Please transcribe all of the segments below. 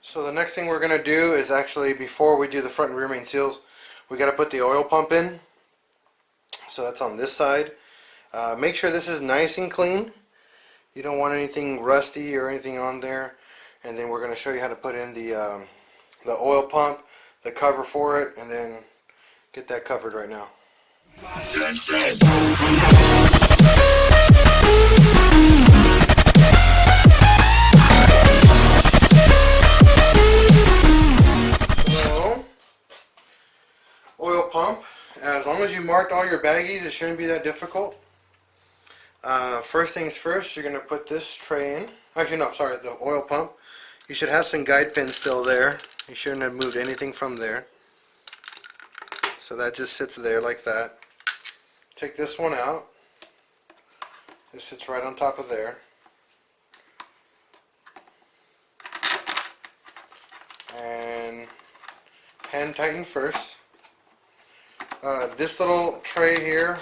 So the next thing we're going to do is actually, before we do the front and rear main seals, we got to put the oil pump in. So that's on this side. Make sure this is nice and clean. You don't want anything rusty or anything on there. And then we're going to show you how to put in the oil pump, the cover for it, and then get that covered right now. So, oil pump. As long as you marked all your baggies, it shouldn't be that difficult. First things first, you're going to put this tray in. Actually, no, sorry, the oil pump. You should have some guide pins still there. You shouldn't have moved anything from there. So that just sits there like that. Take this one out. It sits right on top of there. And hand tighten first. This little tray here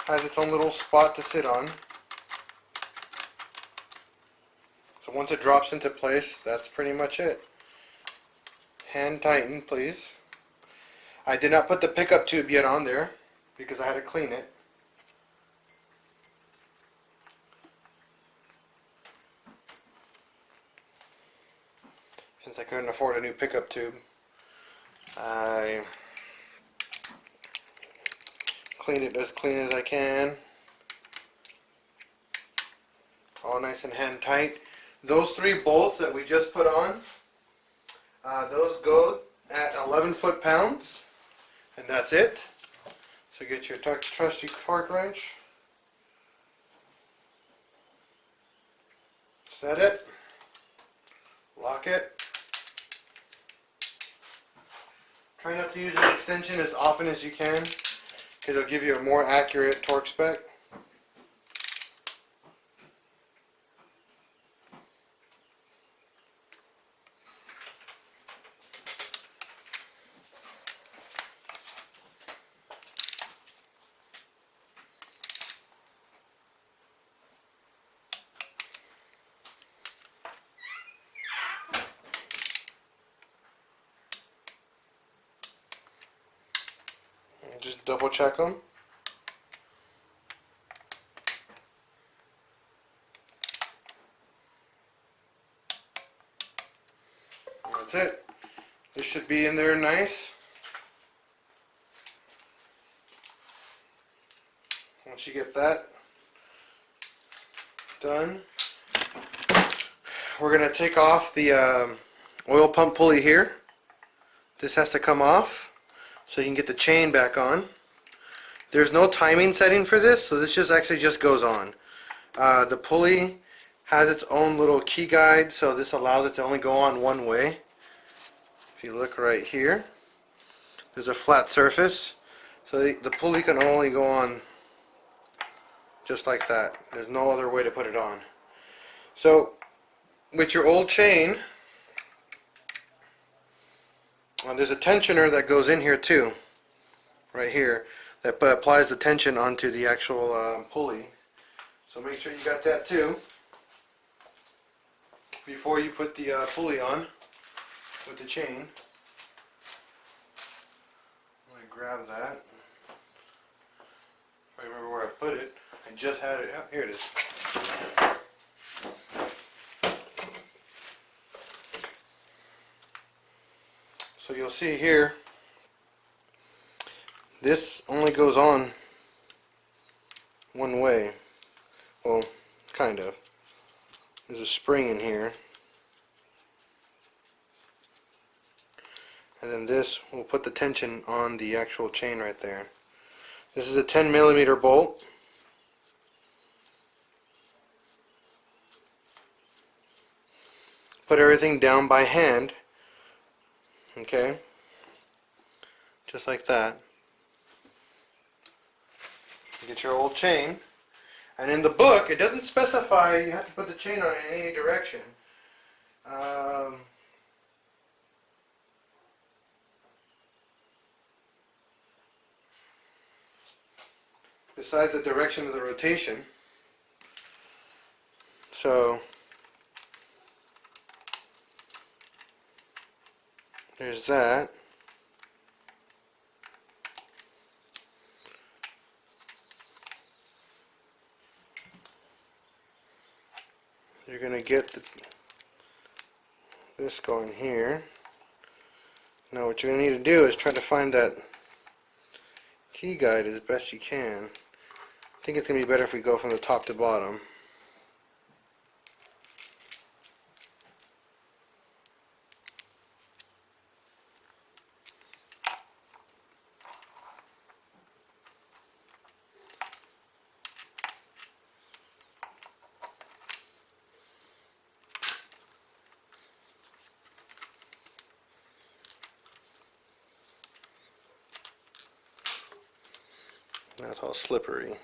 has its own little spot to sit on. So once it drops into place, that's pretty much it. Hand tighten, please. I did not put the pickup tube yet on there because I had to clean it. Since I couldn't afford a new pickup tube, I cleaned it as clean as I can. All nice and hand tight. Those 3 bolts that we just put on, those go at 11 foot-pounds, and that's it. So get your trusty torque wrench, set it, lock it. Try not to use an extension as often as you can, because it'll give you a more accurate torque spec. Just double check them. That's it. This should be in there nice. Once you get that done, we're going to take off the oil pump pulley here. This has to come off so you can get the chain back on. There's no timing setting for this, so this just goes on. The pulley has its own little key guide, so this allows it to only go on one way. If you look right here, there's a flat surface, so the pulley can only go on just like that. There's no other way to put it on. So with your old chain, there's a tensioner that goes in here too, right here, that applies the tension onto the actual pulley. So make sure you got that too before you put the pulley on with the chain. Let me grab that. I remember where I put it. I just had it. Oh, here it is. So you'll see here, this only goes on one way. Well, kind of. There's a spring in here. And then this will put the tension on the actual chain right there. This is a 10mm bolt. Put everything down by hand. Okay, just like that. Get your old chain, and in the book it doesn't specify you have to put the chain on in any direction. Besides the direction of the rotation. So There's that. You're going to get this going here. Now what you're going to need to do is try to find that key guide as best you can. I think it's going to be better if we go from the top to bottom. That's all slippery.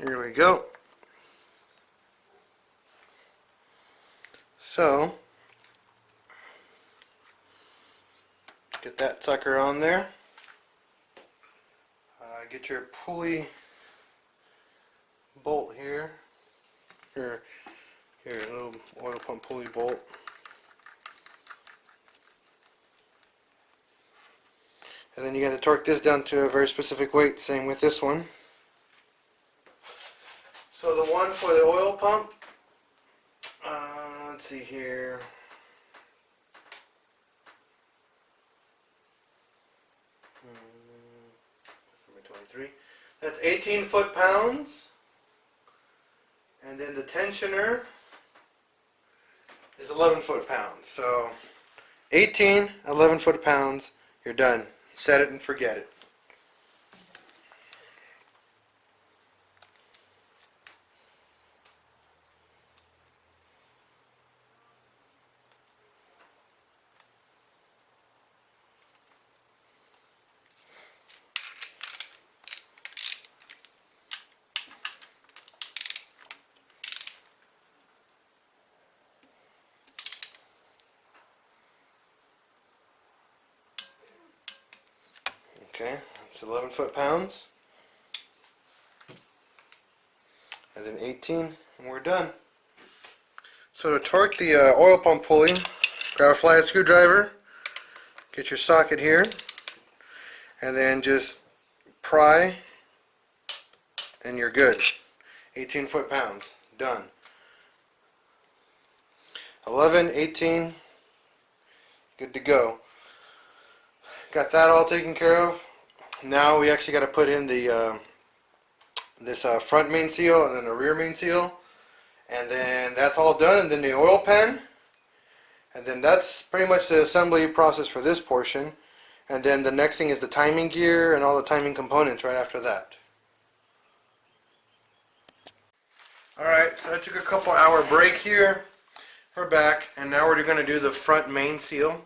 Here we go. So, get that sucker on there. Get your pulley bolt here. Here, a little oil pump pulley bolt. And then you got to torque this down to a very specific weight. Same with this one. So the one for the oil pump, let's see here. That's number 23. That's 18 foot-pounds. And then the tensioner is 11 foot-pounds. So 18, 11 foot-pounds, you're done. Set it and forget it. Okay, it's 11 foot-pounds, and then 18, and we're done. So to torque the oil pump pulley, grab a flathead screwdriver, get your socket here, and then just pry, and you're good. 18 foot-pounds, done. 11, 18, good to go. Got that all taken care of. Now we actually got to put in the this front main seal and then the rear main seal, and then that's all done. And then the oil pan, and then that's pretty much the assembly process for this portion. And then the next thing is the timing gear and all the timing components right after that. Alright, so I took a couple hour break here. We're back, and now we're going to do the front main seal.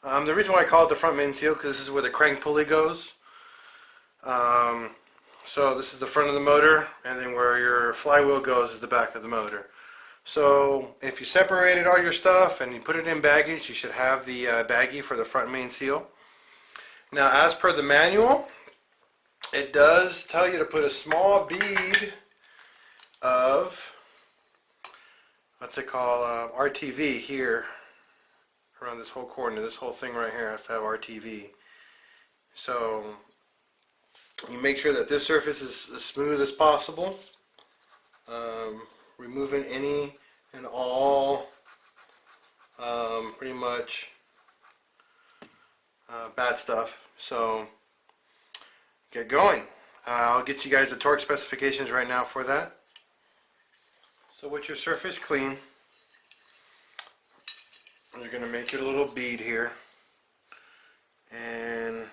The reason why I call it the front main seal because this is where the crank pulley goes. So this is the front of the motor, and then where your flywheel goes is the back of the motor. So if you separated all your stuff and you put it in baggies, you should have the baggie for the front main seal. Now, as per the manual, it does tell you to put a small bead of, what's it called, RTV here around this whole corner. This whole thing right here has to have RTV. So you make sure that this surface is as smooth as possible, removing any and all pretty much bad stuff. So get going. I'll get you guys the torque specifications right now for that. So with your surface clean, you're going to make your little bead here, and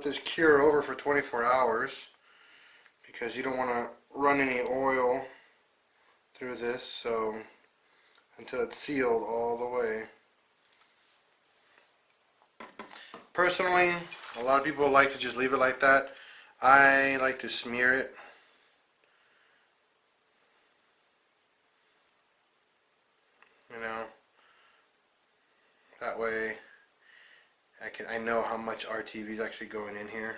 this cure over for 24 hours because you don't want to run any oil through this, so until it's sealed all the way. Personally, a lot of people like to just leave it like that. I like to smear it. You know, that way I know how much RTV is actually going in here.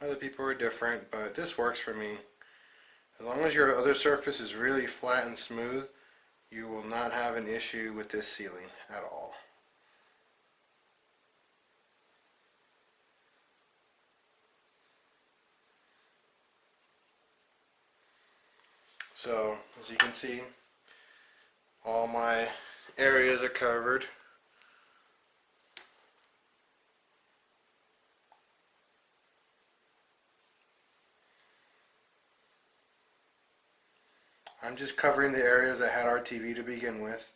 Other people are different, but this works for me. As long as your other surface is really flat and smooth, you will not have an issue with this sealing at all. So, as you can see, all my areas are covered. I'm just covering the areas that had RTV to begin with,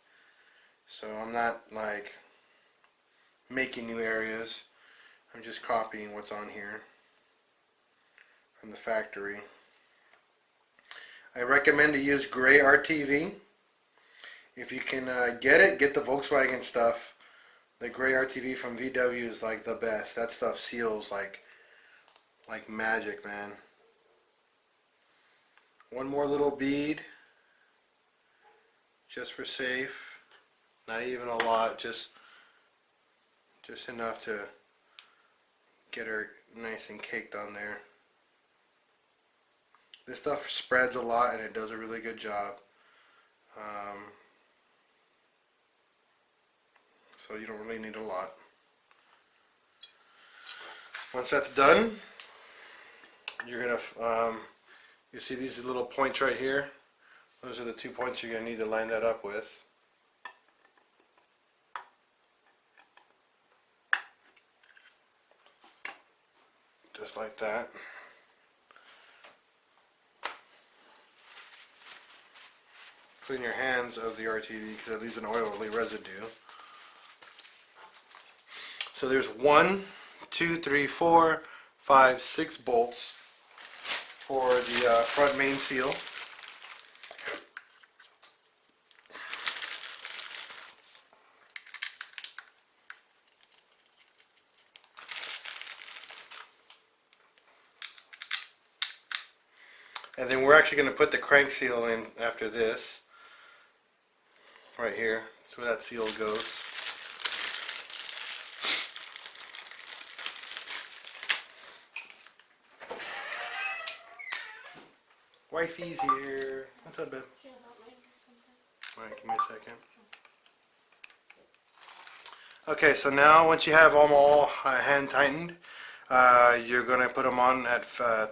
so I'm not like making new areas. I'm just copying what's on here from the factory. I recommend to use gray RTV. If you can get it, get the Volkswagen stuff. The gray RTV from VW is like the best. That stuff seals like magic, man. One more little bead, just for safe. Not even a lot, just enough to get her nice and caked on there. This stuff spreads a lot and it does a really good job. So you don't really need a lot. Once that's done, you're gonna you see these little points right here? Those are the 2 points you're gonna need to line that up with. Just like that. Clean your hands of the RTV because it leaves an oily residue. So there's 1, 2, 3, 4, 5, 6 bolts for the front main seal. And then we're actually going to put the crank seal in after this. Right here. That's where that seal goes. Wifey's here. What's up, babe? Alright, give me a second. Okay, so now once you have them all hand tightened, you're going to put them on at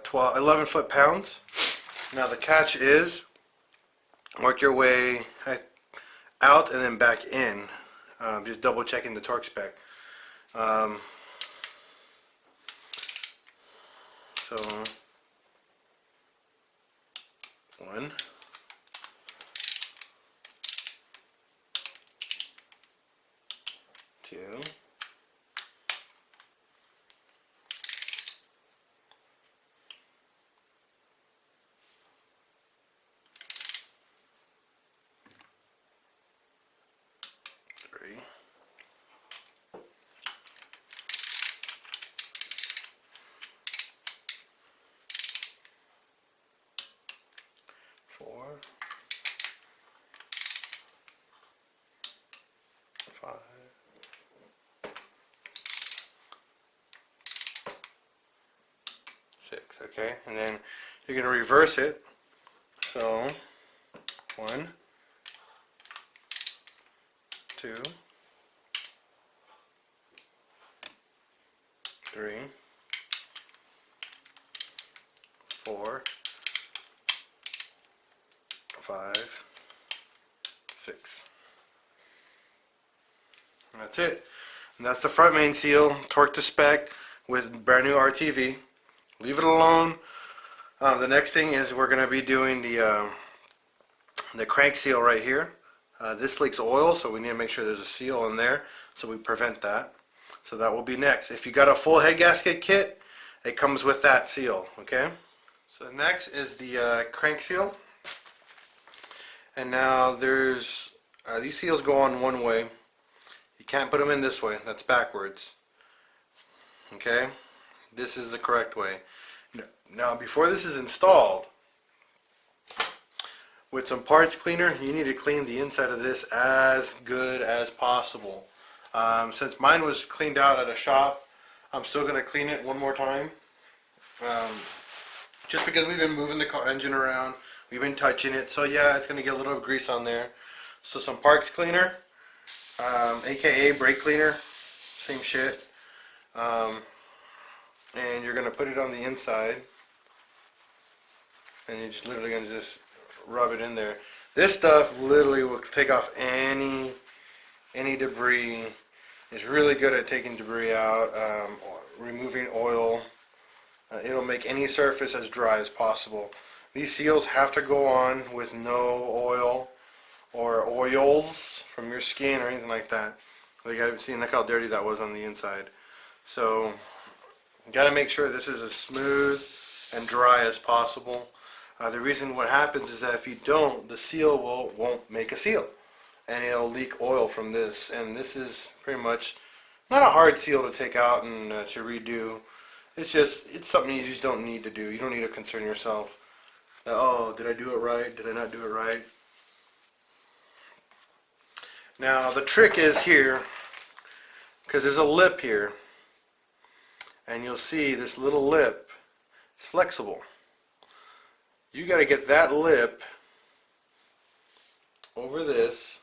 11 foot-pounds. Now the catch is, work your way out and then back in, just double checking the torque spec. So 1, 2, 3, 4, 5, 6. Okay, and then you're going to reverse it. So 1, 2, 3, 4, 5, 6. And that's it. And that's the front main seal, torque to spec with brand new RTV. Leave it alone. The next thing is we're going to be doing the crank seal right here. This leaks oil, so we need to make sure there's a seal in there so we prevent that. So that will be next. If you got a full head gasket kit, it comes with that seal, okay? So next is the crank seal. And now there's, these seals go on one way. You can't put them in this way, that's backwards. Okay? This is the correct way. Now before this is installed, with some parts cleaner, you need to clean the inside of this as good as possible. Since mine was cleaned out at a shop, I'm still going to clean it one more time. Just because we've been moving the car engine around, we've been touching it, so yeah, it's going to get a little grease on there. So some parts cleaner, aka brake cleaner, same shit. And you're going to put it on the inside, and you're just literally going to just rub it in there. This stuff literally will take off any debris. It's really good at taking debris out, removing oil. It'll make any surface as dry as possible. These seals have to go on with no oil or oils from your skin or anything like that. Like I've seen, look how dirty that was on the inside. So you got to make sure this is as smooth and dry as possible. The reason what happens is that if you don't, the seal won't make a seal, and it'll leak oil from this. And this is pretty much not a hard seal to take out and to redo. It's something you just don't need to do. You don't need to concern yourself. Oh, did I do it right? Did I not do it right? Now the trick is here, because there's a lip here, and you'll see this little lip is flexible. You got to get that lip over this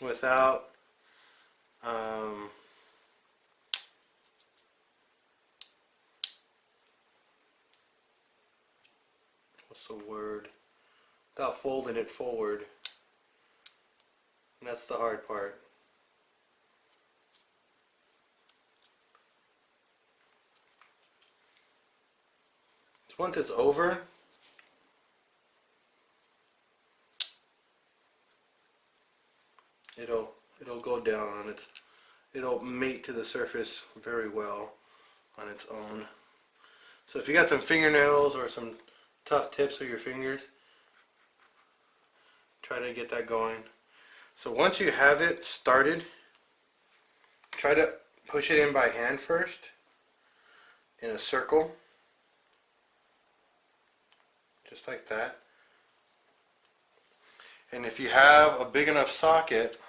without what's the word? Without folding it forward. And that's the hard part. Once it's over, it'll go down on its, it'll mate to the surface very well on its own. So if you got some fingernails or some tough tips with your fingers, try to get that going. So once you have it started, try to push it in by hand first in a circle. Just like that. And if you have a big enough socket,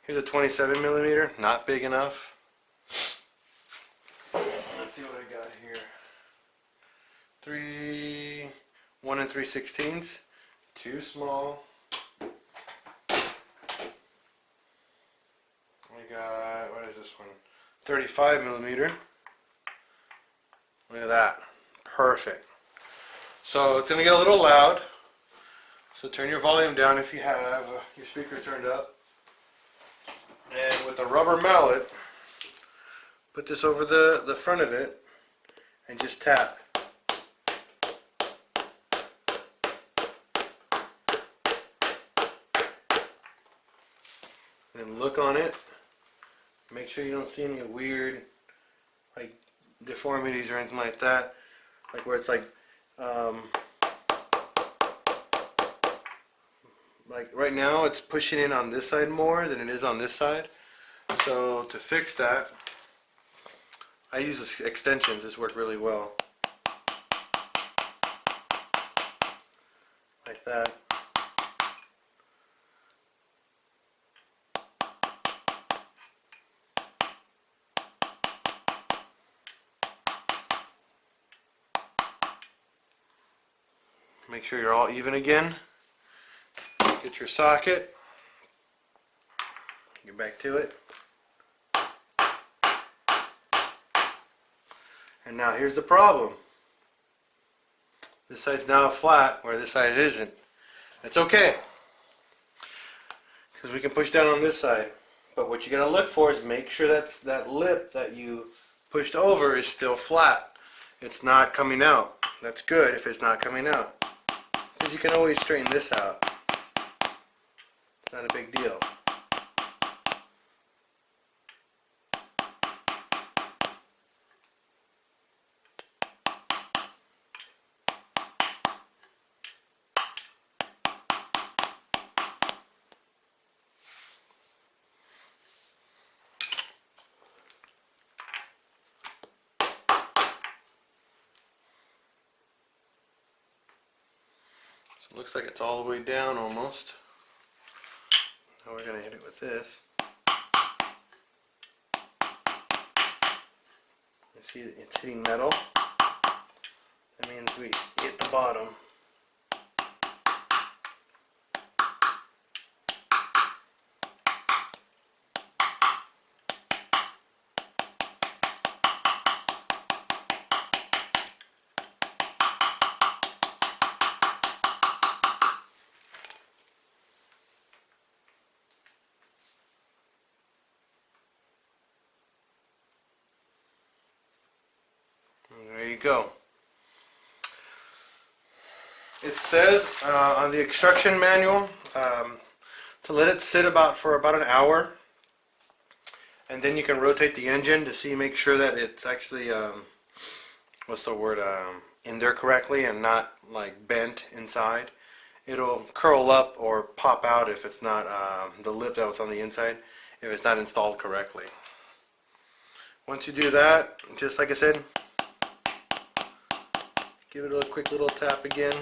here's a 27 millimeter, not big enough. Let's see what I got here. 1 3/16, too small. I got, what is this one? 35 millimeter. Look at that. Perfect. So it's going to get a little loud, so turn your volume down if you have your speaker turned up. And with a rubber mallet, put this over the front of it and just tap. Then look on it. Make sure you don't see any weird like deformities or anything like that. Like where it's like right now it's pushing in on this side more than it is on this side. So to fix that, I use extensions. This work really well. Like that. Make sure you're all even again. Get your socket. Get back to it. And now here's the problem. This side's now flat where this side isn't. That's okay, because we can push down on this side. But what you gotta look for is make sure that's that lip that you pushed over is still flat. It's not coming out. That's good if it's not coming out, because you can always straighten this out. It's not a big deal. So it looks like it's all the way down almost. Now we're going to hit it with this. You see it's hitting metal. That means we hit the bottom. And there you go. It says on the instruction manual to let it sit for about an hour, and then you can rotate the engine to make sure that it's actually what's the word, in there correctly and not like bent inside. It'll curl up or pop out if it's not the lip that was on the inside, if it's not installed correctly. Once you do that, just like I said, give it a quick little tap again.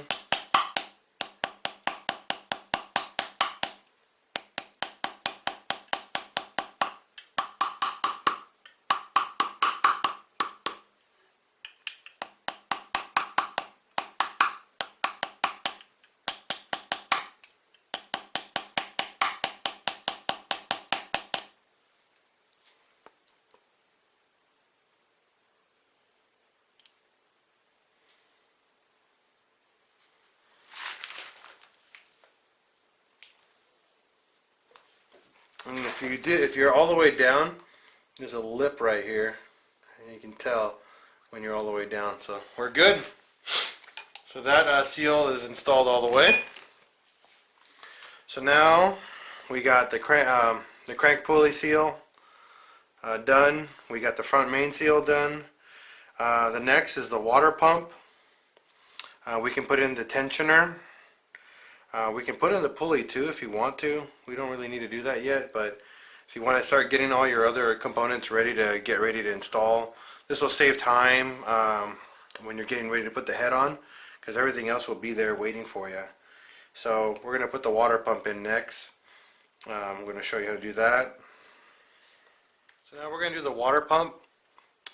And if you're all the way down, there's a lip right here, and you can tell when you're all the way down. So we're good. So that seal is installed all the way. So now we got the crank pulley seal done. We got the front main seal done. The next is the water pump. We can put in the tensioner. We can put in the pulley too if you want to. We don't really need to do that yet, but if you want to start getting all your other components ready to install, this will save time when you're getting ready to put the head on, because everything else will be there waiting for you. So we're going to put the water pump in next. I'm going to show you how to do that. So now we're going to do the water pump.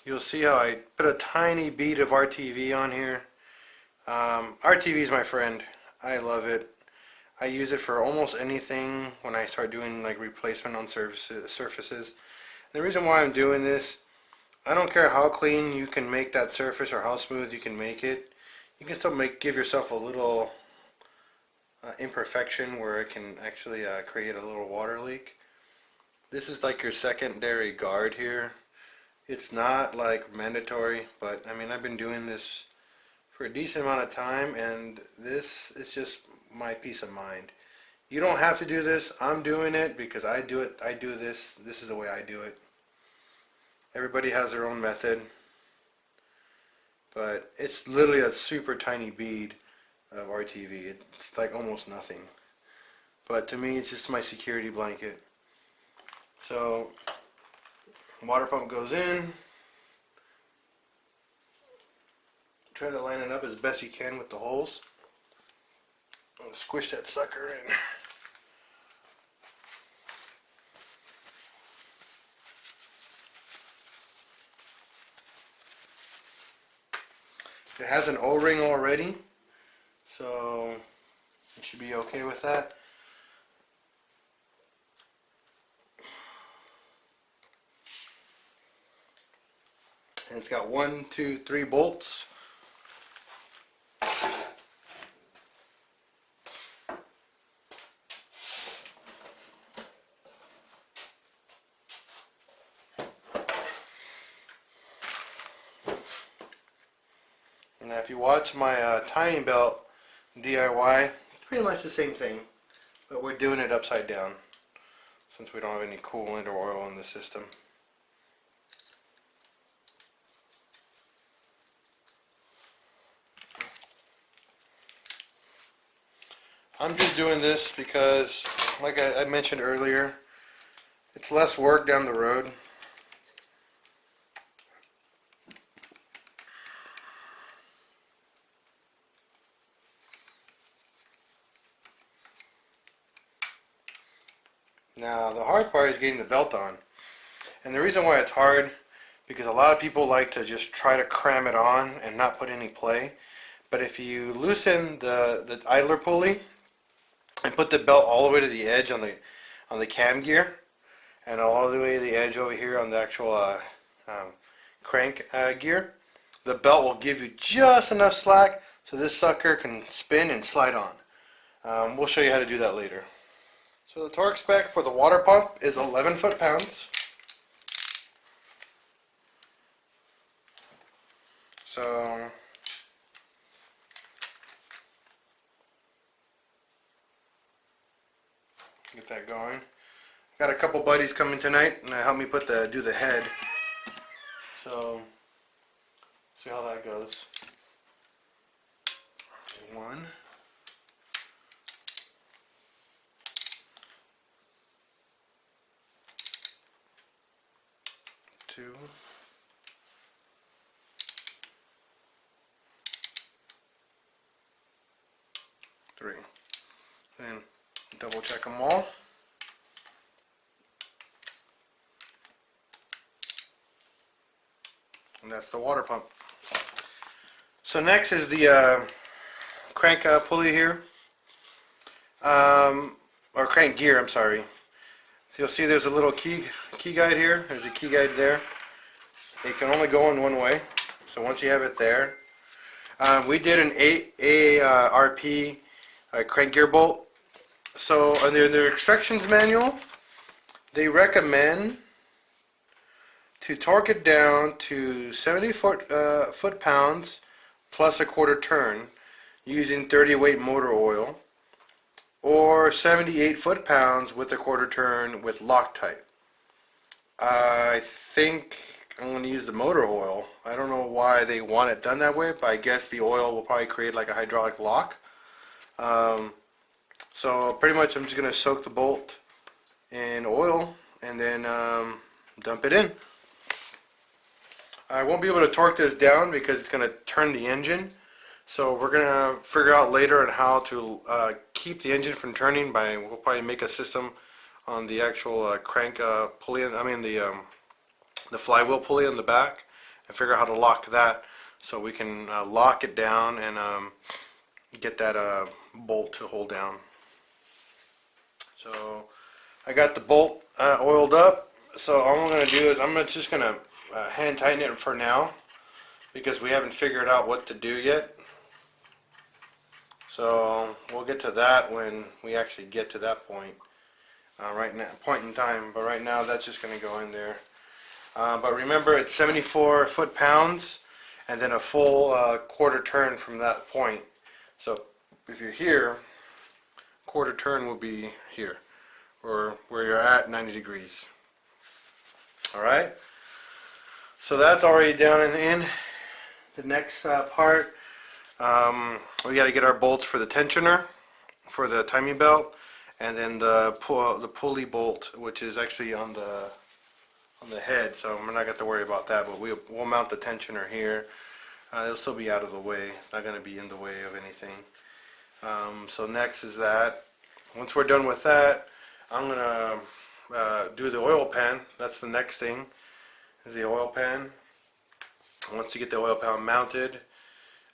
You'll see how I put a tiny bead of RTV on here. RTV is my friend. I love it. I use it for almost anything when I start doing like replacement on surfaces. The reason why I'm doing this, I don't care how clean you can make that surface or how smooth you can make it. You can still give yourself a little imperfection where it can actually create a little water leak. This is like your secondary guard here. It's not like mandatory, but I mean, I've been doing this for a decent amount of time, and this is just my peace of mind. You don't have to do this. I'm doing it because I do it. I do this. This is the way I do it. Everybody has their own method, but it's literally a super tiny bead of RTV. It's like almost nothing, but to me it's just my security blanket. So water pump goes in. Try to line it up as best you can with the holes. And squish that sucker in. It has an O-ring already, so you should be okay with that. And it's got 1, 2, 3 bolts. Now if you watch my timing belt DIY, it's pretty much the same thing, but we're doing it upside down since we don't have any coolant or oil in the system. I'm just doing this because, like I mentioned earlier, it's less work down the road. Now the hard part is getting the belt on, and the reason why it's hard because a lot of people like to just try to cram it on and not put any play. But if you loosen the idler pulley and put the belt all the way to the edge on the cam gear and all the way to the edge over here on the actual crank gear, the belt will give you just enough slack so this sucker can spin and slide on. We'll show you how to do that later. So the torque spec for the water pump is 11 foot-pounds. So get that going. Got a couple buddies coming tonight and help me do the head. So see how that goes. 1, 2, 3. Then double check them all. And that's the water pump. So next is the crank pulley here, or crank gear, I'm sorry. So you'll see there's a little key guide here. There's a key guide there. It can only go in one way. So once you have it there, we did an AARP crank gear bolt. So under their instructions manual, they recommend to torque it down to 70 foot-pounds plus a quarter turn using 30 weight motor oil, or 78 foot-pounds with a quarter turn with Loctite. I think I'm going to use the motor oil. I don't know why they want it done that way, but I guess the oil will probably create like a hydraulic lock. So pretty much I'm just going to soak the bolt in oil and then dump it in. I won't be able to torque this down because it's going to turn the engine. So we're going to figure out later on how to keep the engine from turning we'll probably make a system on the actual crank pulley, the flywheel pulley on the back, and figure out how to lock that so we can lock it down and get that bolt to hold down. So I got the bolt oiled up, so all I'm going to do is I'm just going to hand tighten it for now because we haven't figured out what to do yet. So we'll get to that when we actually get to that point, point in time. But right now that's just going to go in there. But remember, it's 74 foot-pounds and then a full quarter turn from that point. So if you're here, quarter turn will be here, or where you're at 90 degrees. Alright, so that's already down and in. The next part, we got to get our bolts for the tensioner, for the timing belt, and then the pulley bolt, which is actually on the head. So we're not going to worry about that, but we'll mount the tensioner here. It'll still be out of the way. It's not going to be in the way of anything. So next is that. Once we're done with that, I'm going to do the oil pan. That's the next thing, is the oil pan. Once you get the oil pan mounted,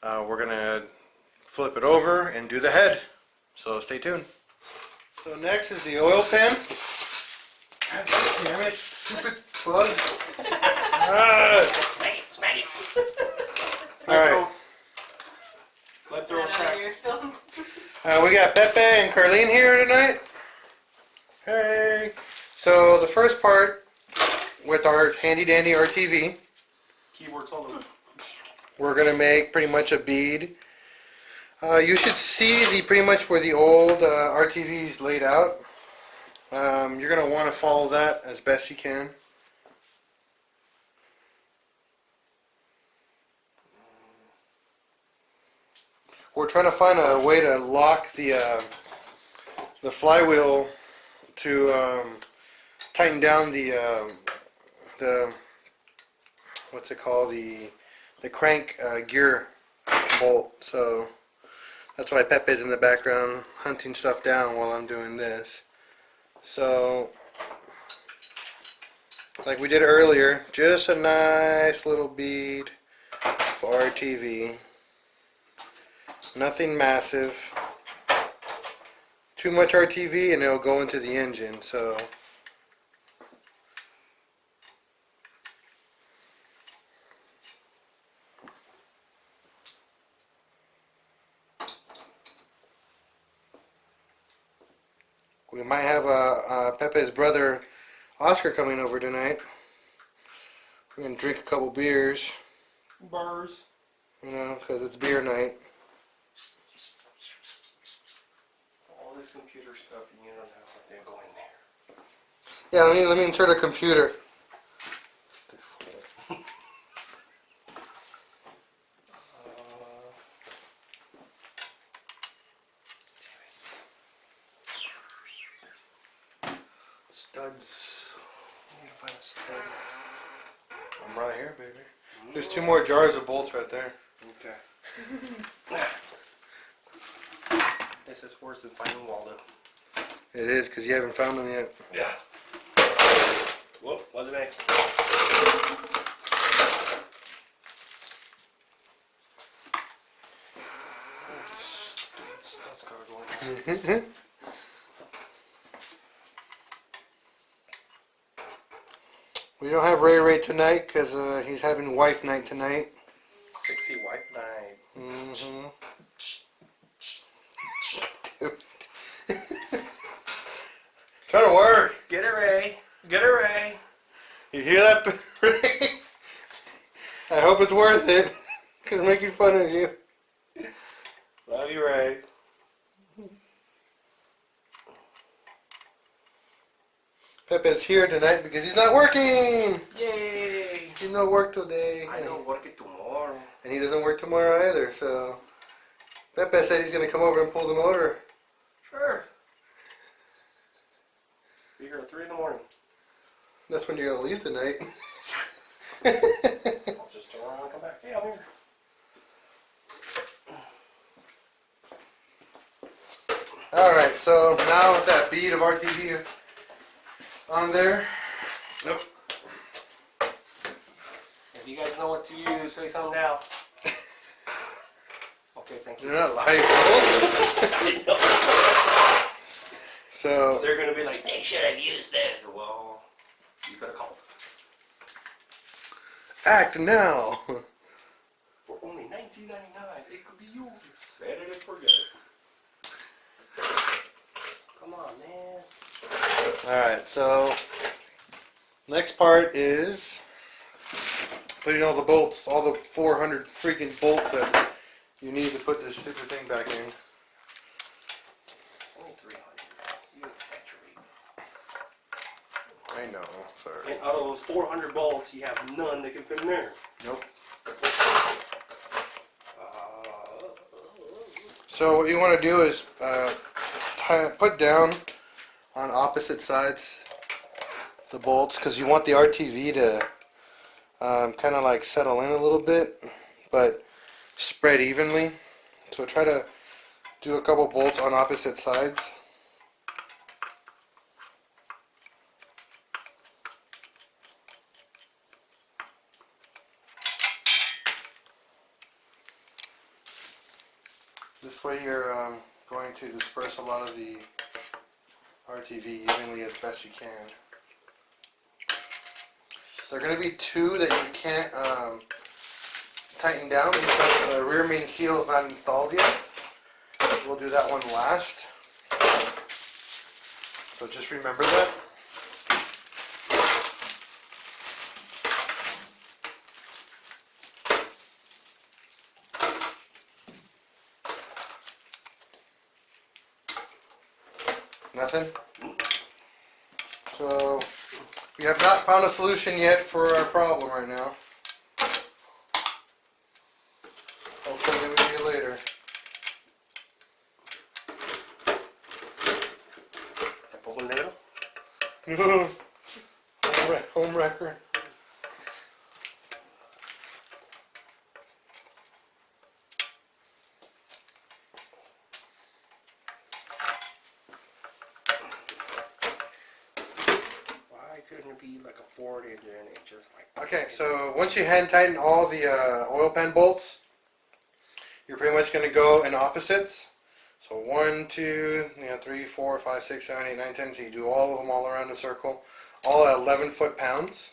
we're going to flip it over and do the head. So stay tuned. So next is the oil pan. God damn it, stupid plug. Smack it. Alright. Let throw a crack. We got Pepe and Carlene here tonight. Hey. So the first part with our handy dandy RTV. Keywords all over. we're gonna make pretty much a bead. You should see pretty much where the old RTV is laid out. You're gonna want to follow that as best you can. We're trying to find a way to lock the flywheel to tighten down the what's it called, the crank gear bolt. So that's why Pepe's in the background hunting stuff down while I'm doing this. So like we did earlier, just a nice little bead for RTV. Nothing massive. Too much RTV and it'll go into the engine. So we might have Pepe's brother Oscar coming over tonight. We're gonna drink a couple beers. Bars. You know, because it's beer night. All this computer stuff, and you don't have something to go in there. Yeah, let me insert a computer. Studs. I need to find a stud. I'm right here, baby. There's 2 more jars of bolts right there. Okay. This is worse than finding Waldo. It is, because you haven't found them yet. Yeah. Whoop, wasn't me. Studs gotta go in. We don't have Ray tonight because he's having wife night tonight. Sexy wife night. Mm-hmm. Trying to work. Get it, Ray. Get it, Ray. You hear that, Ray? I hope it's worth it. Because I'm making fun of you. Love you, Ray. Pepe's here tonight because he's not working. Yay. He's no work today. I don't work it tomorrow. And he doesn't work tomorrow either, so Pepe said he's going to come over and pull the motor. Sure. Be here at 3 in the morning. That's when you're going to leave tonight. I'll just turn around and come back. Hey, I'm here. Alright, so now with that bead of RTV on there. Nope. If you guys know what to use, say something now. Okay, thank you. You're not live. So They're going to be like, they should have used this. Well, you could have called. act now. For only $19.99, it could be yours. Set it and forget it. Come on, man. Alright, so next part is putting all the bolts, all the 400 freaking bolts that you need to put this stupid thing back in. Only 300. You exaggerate. I know, sorry. And out of those 400 bolts, you have none that can fit in there. Nope. So what you want to do is put down on opposite sides the bolts, because you want the RTV to kind of like settle in a little bit, but spread evenly. So try to do a couple bolts on opposite sides. This way you're going to disperse a lot of the RTV evenly as best you can. There are going to be 2 that you can't tighten down because the rear main seal is not installed yet. We'll do that one last. So just remember that. Nothing? So, we have not found a solution yet for our problem right now. Hopefully with you later. Tampoco negro. Home wrecker. Why couldn't it be like a Ford engine and just like... Okay, so once you hand tighten all the oil pan bolts, you're pretty much going to go in opposites. So 1, 2, 3, 4, 5, 6, 7, 8, 9, 10. So you do all of them all around the circle, all at 11 foot-pounds.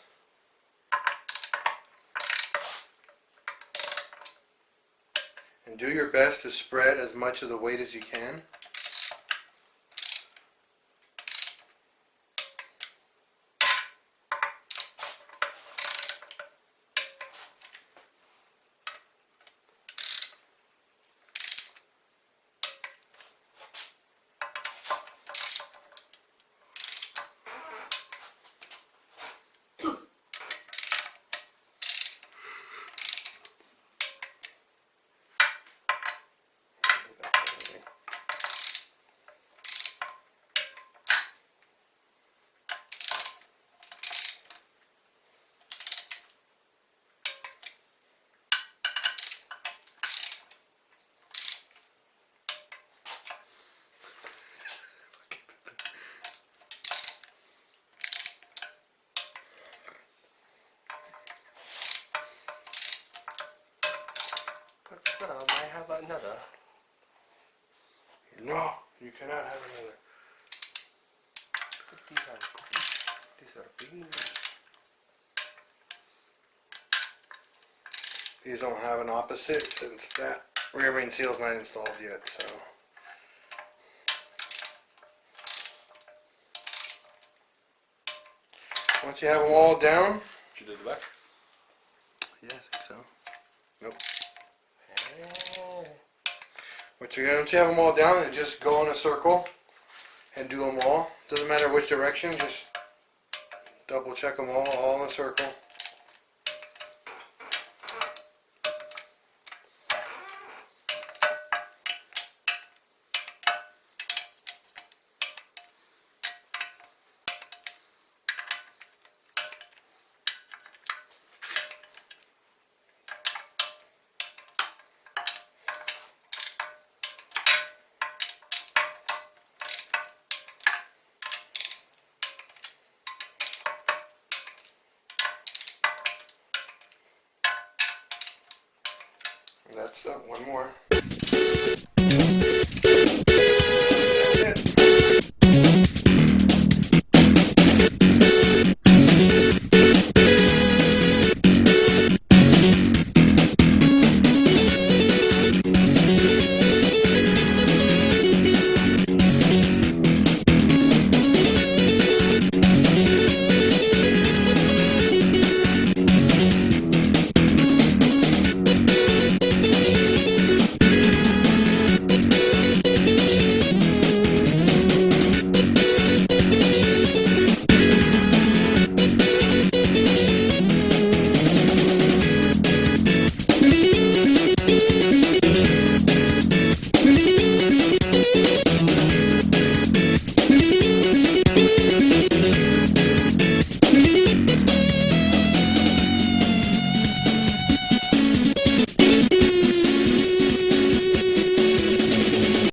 And do your best to spread as much of the weight as you can. But some, I have another. No, you cannot have another. These are cookies. These are big. These don't have an opposite since that rear main seal is not installed yet. So once you have them all down, Did you do the back? yeah, I think so. Nope. Yeah. Once you have them all down, and just go in a circle and do them all. Doesn't matter which direction, just double check them all in a circle. And that's one more.